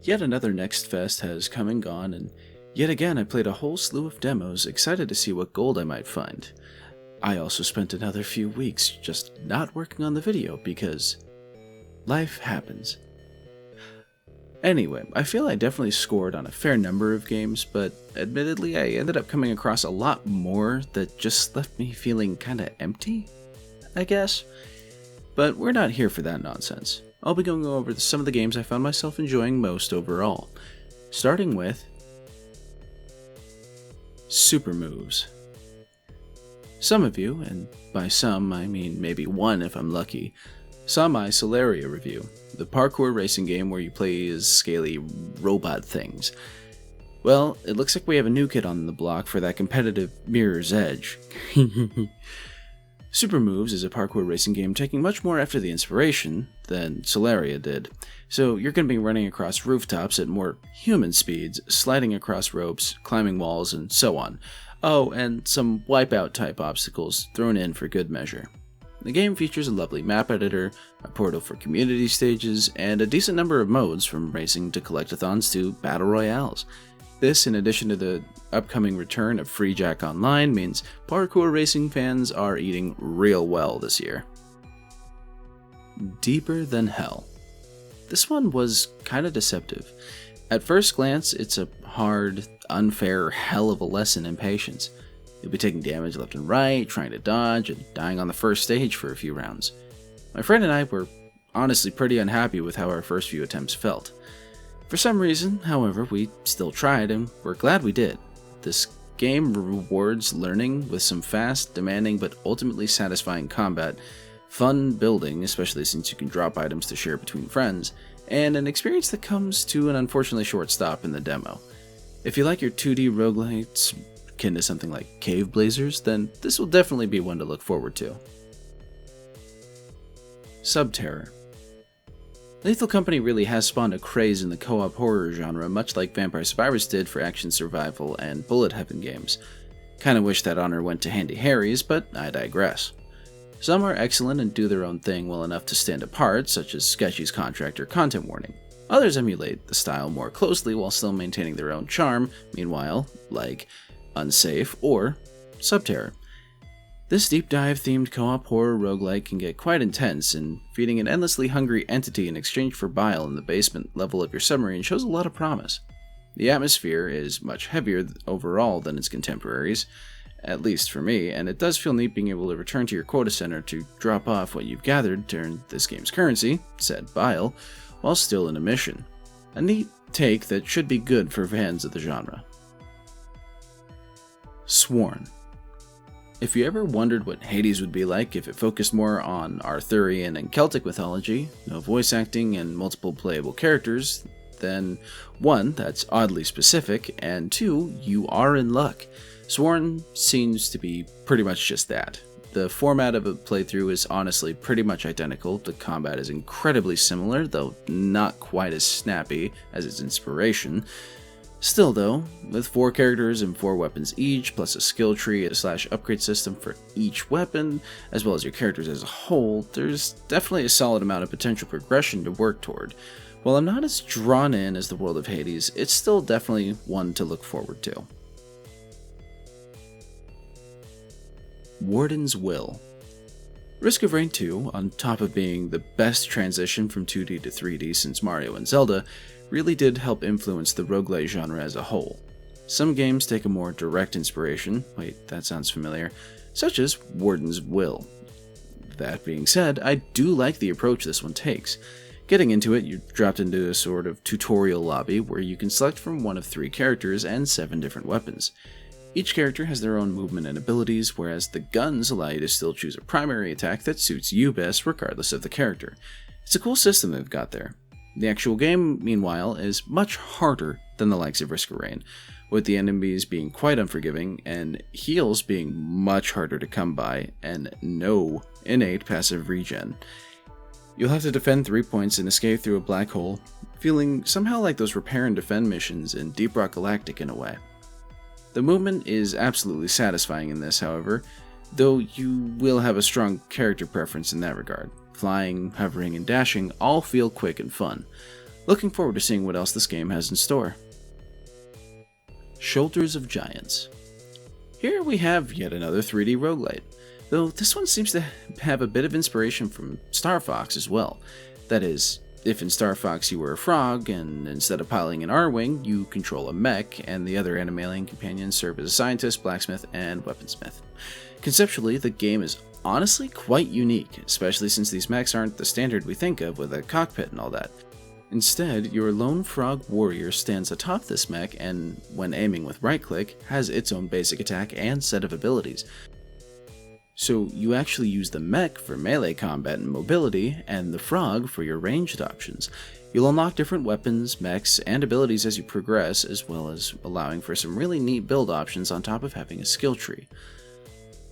Yet another NextFest has come and gone, and yet again I played a whole slew of demos, excited to see what gold I might find. I also spent another few weeks just not working on the video because life happens. Anyway, I feel I definitely scored on a fair number of games, but admittedly I ended up coming across a lot more that just left me feeling kinda empty, I guess. But we're not here for that nonsense. I'll be going over some of the games I found myself enjoying most overall, starting with Supermoves. Some of you, and by some I mean maybe one if I'm lucky, saw my Solaria review, the parkour racing game where you play as scaly robot things. Well, it looks like we have a new kid on the block for that competitive Mirror's Edge. Supermoves is a parkour racing game taking much more after the inspiration than Solaria did. So you're going to be running across rooftops at more human speeds, sliding across ropes, climbing walls, and so on. Oh, and some wipeout type obstacles thrown in for good measure. The game features a lovely map editor, a portal for community stages, and a decent number of modes from racing to collectathons to battle royales. This, in addition to the upcoming return of Free Jack Online, means parkour racing fans are eating real well this year. Deeper Than Hell. This one was kinda deceptive. At first glance, it's a hard, unfair hell of a lesson in patience. You'll be taking damage left and right, trying to dodge, and dying on the first stage for a few rounds. My friend and I were honestly pretty unhappy with how our first few attempts felt. For some reason, however, we still tried, and we're glad we did. This game rewards learning with some fast, demanding, but ultimately satisfying combat, fun building, especially since you can drop items to share between friends, and an experience that comes to an unfortunately short stop in the demo. If you like your 2D roguelites akin to something like Cave Blazers, then this will definitely be one to look forward to. Subterror. Lethal Company really has spawned a craze in the co-op horror genre, much like Vampire Survivors did for action survival and bullet heaven games. Kinda wish that honor went to Handy Harry's, but I digress. Some are excellent and do their own thing well enough to stand apart, such as Sketchy's Contract or Content Warning. Others emulate the style more closely while still maintaining their own charm, meanwhile, like Unsafe or Subterror. This deep dive themed co-op horror roguelike can get quite intense, and feeding an endlessly hungry entity in exchange for bile in the basement level of your submarine shows a lot of promise. The atmosphere is much heavier overall than its contemporaries, at least for me, and it does feel neat being able to return to your quota center to drop off what you've gathered to earn this game's currency, said bile, while still in a mission. A neat take that should be good for fans of the genre. Sworn. If you ever wondered what Hades would be like if it focused more on Arthurian and Celtic mythology, no voice acting and multiple playable characters, then 1, that's oddly specific, and 2, you are in luck. Sworn seems to be pretty much just that. The format of a playthrough is honestly pretty much identical. The combat is incredibly similar, though not quite as snappy as its inspiration. Still though, with 4 characters and 4 weapons each, plus a skill tree / upgrade system for each weapon, as well as your characters as a whole, there's definitely a solid amount of potential progression to work toward. While I'm not as drawn in as the world of Hades, it's still definitely one to look forward to. Warden's Will. Risk of Rain 2, on top of being the best transition from 2D to 3D since Mario and Zelda, really did help influence the roguelite genre as a whole. Some games take a more direct inspiration, wait, that sounds familiar, such as Warden's Will. That being said, I do like the approach this one takes. Getting into it, you're dropped into a sort of tutorial lobby where you can select from one of 3 characters and 7 different weapons. Each character has their own movement and abilities, whereas the guns allow you to still choose a primary attack that suits you best regardless of the character. It's a cool system they've got there. The actual game, meanwhile, is much harder than the likes of Risk of Rain, with the enemies being quite unforgiving and heals being much harder to come by and no innate passive regen. You'll have to defend 3 points and escape through a black hole, feeling somehow like those repair and defend missions in Deep Rock Galactic in a way. The movement is absolutely satisfying in this, however, though you will have a strong character preference in that regard. Flying, hovering, and dashing all feel quick and fun. Looking forward to seeing what else this game has in store. Shoulders of Giants. Here we have yet another 3D roguelite, though this one seems to have a bit of inspiration from Star Fox as well. That is, if in Star Fox you were a frog, and instead of piloting an R-Wing, you control a mech, and the other animaling companions serve as a scientist, blacksmith, and weaponsmith. Conceptually, the game is honestly quite unique, especially since these mechs aren't the standard we think of with a cockpit and all that. Instead, your lone frog warrior stands atop this mech and, when aiming with right-click, has its own basic attack and set of abilities. So you actually use the mech for melee combat and mobility, and the frog for your ranged options. You'll unlock different weapons, mechs, and abilities as you progress, as well as allowing for some really neat build options on top of having a skill tree.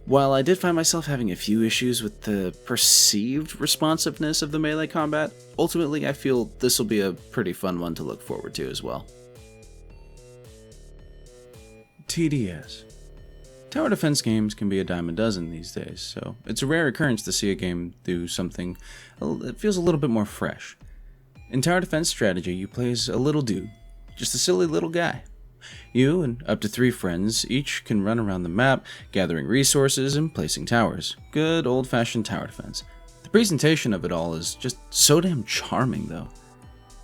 While I did find myself having a few issues with the perceived responsiveness of the melee combat, ultimately I feel this will be a pretty fun one to look forward to as well. TDS. Tower defense games can be a dime a dozen these days, so it's a rare occurrence to see a game do something that feels a little bit more fresh. In tower defense strategy, you play as a little dude, just a silly little guy. You and up to 3 friends each can run around the map, gathering resources and placing towers. Good old-fashioned tower defense. The presentation of it all is just so damn charming, though.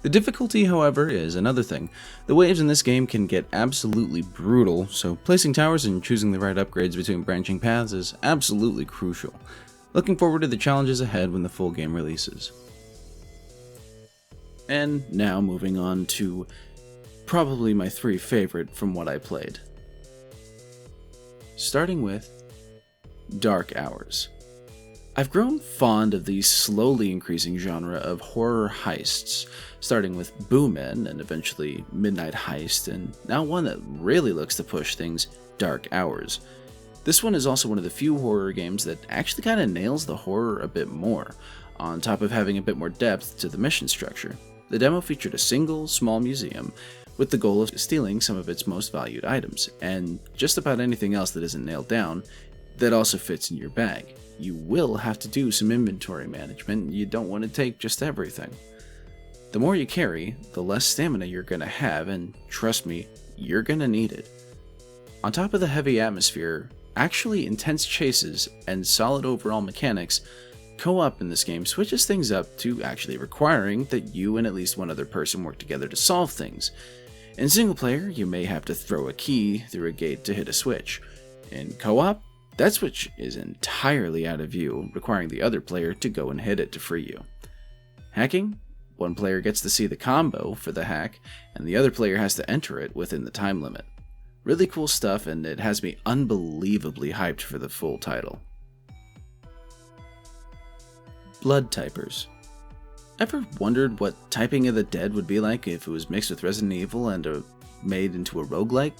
The difficulty, however, is another thing. The waves in this game can get absolutely brutal, so placing towers and choosing the right upgrades between branching paths is absolutely crucial. Looking forward to the challenges ahead when the full game releases. And now moving on to probably my 3 favorite from what I played. Starting with Dark Hours. I've grown fond of the slowly increasing genre of horror heists, starting with Boomin and eventually Midnight Heist, and now one that really looks to push things, Dark Hours. This one is also one of the few horror games that actually kind of nails the horror a bit more, on top of having a bit more depth to the mission structure. The demo featured a single, small museum, with the goal of stealing some of its most valued items, and just about anything else that isn't nailed down that also fits in your bag. You will have to do some inventory management, you don't want to take just everything. The more you carry, the less stamina you're going to have, and trust me, you're going to need it. On top of the heavy atmosphere, actually intense chases, and solid overall mechanics, co-op in this game switches things up to actually requiring that you and at least one other person work together to solve things. In single player, you may have to throw a key through a gate to hit a switch. In co-op, that switch is entirely out of view, requiring the other player to go and hit it to free you. Hacking? One player gets to see the combo for the hack, and the other player has to enter it within the time limit. Really cool stuff, and it has me unbelievably hyped for the full title. Blood Typers. Ever wondered what Typing of the Dead would be like if it was mixed with Resident Evil and made into a roguelike?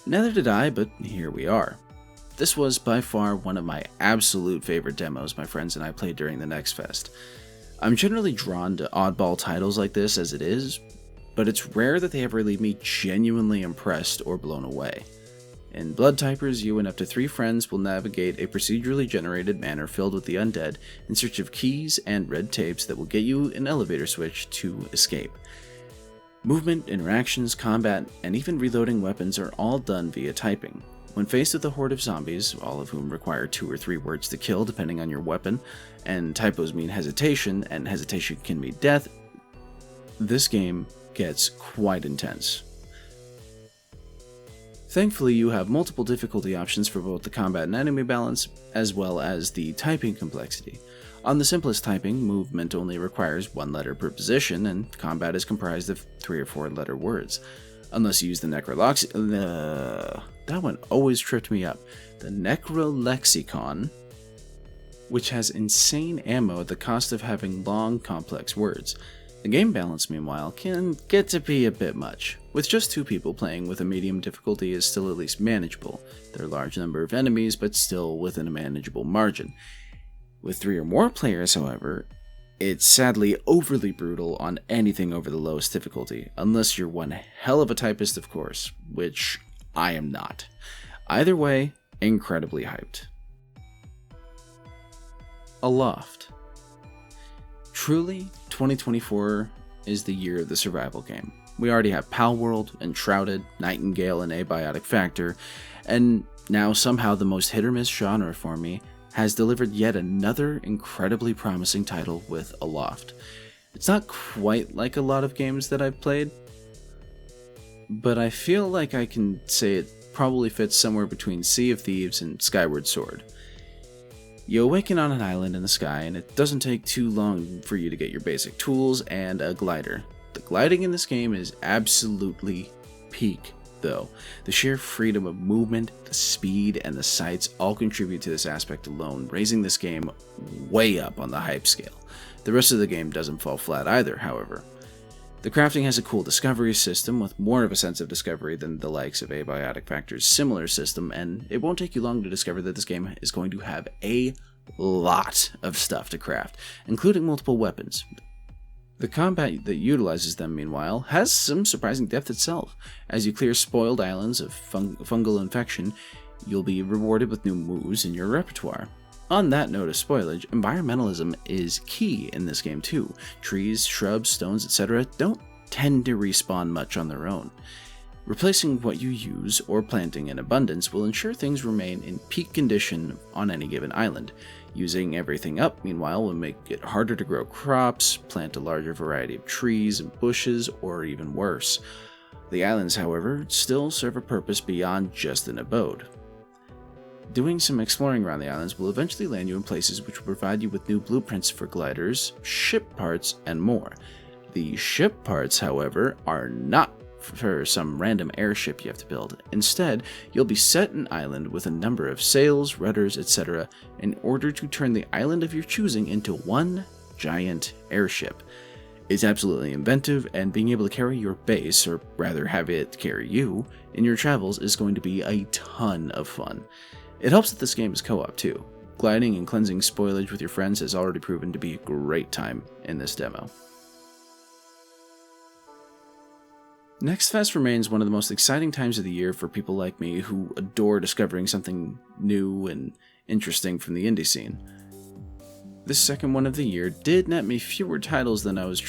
Neither did I, but here we are. This was by far one of my absolute favorite demos my friends and I played during the NextFest. I'm generally drawn to oddball titles like this as it is, but it's rare that they ever leave me genuinely impressed or blown away. In Blood Typers, you and up to 3 friends will navigate a procedurally generated manor filled with the undead in search of keys and red tapes that will get you an elevator switch to escape. Movement, interactions, combat, and even reloading weapons are all done via typing. When faced with a horde of zombies, all of whom require 2 or 3 words to kill depending on your weapon, and typos mean hesitation, and hesitation can mean death, this game gets quite intense. Thankfully, you have multiple difficulty options for both the combat and enemy balance, as well as the typing complexity. On the simplest typing, movement only requires 1 letter per position, and combat is comprised of 3 or 4 letter words. Unless you use the that one always tripped me up. The Necrolexicon, which has insane ammo at the cost of having long, complex words. The game balance, meanwhile, can get to be a bit much. With just 2 people playing with a medium difficulty is still at least manageable. There are a large number of enemies, but still within a manageable margin. With 3 or more players, however, it's sadly overly brutal on anything over the lowest difficulty, unless you're one hell of a typist, of course, which I am not. Either way, incredibly hyped. Aloft. Truly, 2024 is the year of the survival game. We already have Palworld, Enshrouded, Nightingale, and Abiotic Factor, and now somehow the most hit-or-miss genre for me has delivered yet another incredibly promising title with Aloft. It's not quite like a lot of games that I've played, but I feel like I can say it probably fits somewhere between Sea of Thieves and Skyward Sword. You awaken on an island in the sky, and it doesn't take too long for you to get your basic tools and a glider. The gliding in this game is absolutely peak, though. The sheer freedom of movement, the speed, and the sights all contribute to this aspect alone, raising this game way up on the hype scale. The rest of the game doesn't fall flat either, however. The crafting has a cool discovery system with more of a sense of discovery than the likes of Abiotic Factor's similar system, and it won't take you long to discover that this game is going to have a lot of stuff to craft, including multiple weapons. The combat that utilizes them, meanwhile, has some surprising depth itself. As you clear spoiled islands of fungal infection, you'll be rewarded with new moves in your repertoire. On that note of spoilage, environmentalism is key in this game too. Trees, shrubs, stones, etc. don't tend to respawn much on their own. Replacing what you use or planting in abundance will ensure things remain in peak condition on any given island. Using everything up, meanwhile, will make it harder to grow crops, plant a larger variety of trees and bushes, or even worse. The islands, however, still serve a purpose beyond just an abode. Doing some exploring around the islands will eventually land you in places which will provide you with new blueprints for gliders, ship parts, and more. The ship parts, however, are not for some random airship you have to build. Instead, you'll be set an island with a number of sails, rudders, etc. in order to turn the island of your choosing into one giant airship. It's absolutely inventive, and being able to carry your base, or rather have it carry you, in your travels is going to be a ton of fun. It helps that this game is co-op too. Gliding and cleansing spoilage with your friends has already proven to be a great time in this demo. NextFest remains one of the most exciting times of the year for people like me who adore discovering something new and interesting from the indie scene. This second one of the year did net me fewer titles than I was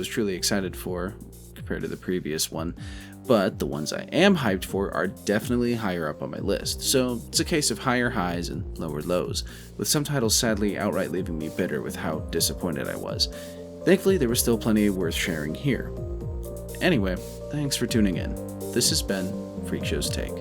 truly excited for compared to the previous one, but the ones I am hyped for are definitely higher up on my list, so it's a case of higher highs and lower lows, with some titles sadly outright leaving me bitter with how disappointed I was. Thankfully, there was still plenty worth sharing here. Anyway, thanks for tuning in. This has been Phrieksho's Take.